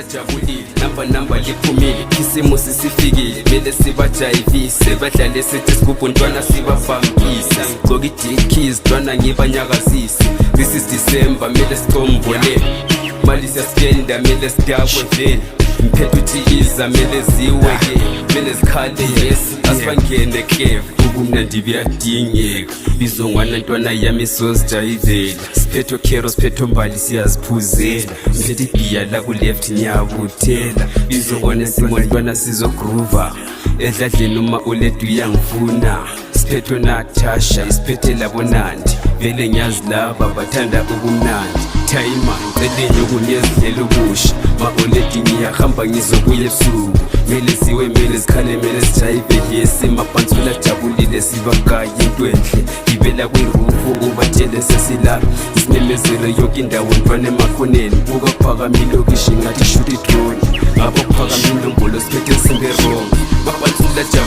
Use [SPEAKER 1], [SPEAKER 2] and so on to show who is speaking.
[SPEAKER 1] Jabulile namba liphumile isimo sisifikile mele sibajayivise badlale sithi sigubhu ntwana sibafambisa gqoka i-dickies ntwana ngibanyakazise. This is December mele sicombolele mali siyaskenda mele sidakwe vele mphethe uthikiza mele ziweke mele zikhale yesi asibangene clever ubumnandi buyadingeka bizongwana ntwana yami sozijayivela siphethe khero siphethe mbali siyaziphuzela mphethe ibhiya la ku-left ngiyabuthela bizongwana simo ntwana sizogrova edladleni uma uledwa uyangifuna siphethe Natasha isiphethe labonandi vele ngiyazi laba bathanda ubumnandi Tayima ngiceleni ukunyezidlela ubusha ma-oledi ngiyahamba ngizobuya ebusuku mele siwe mele sikhale mele sijayive yesi mabhansula jabulile sibagaye intwenhle ngivela kwirufu ubatshele sesilapha isimemezelo yonke indawo ntwana emakhoneni buka kuphakama ilokishi ngathi shoot idrone ngabo kuphakama inombolo siphethe simbe wrong mabhansula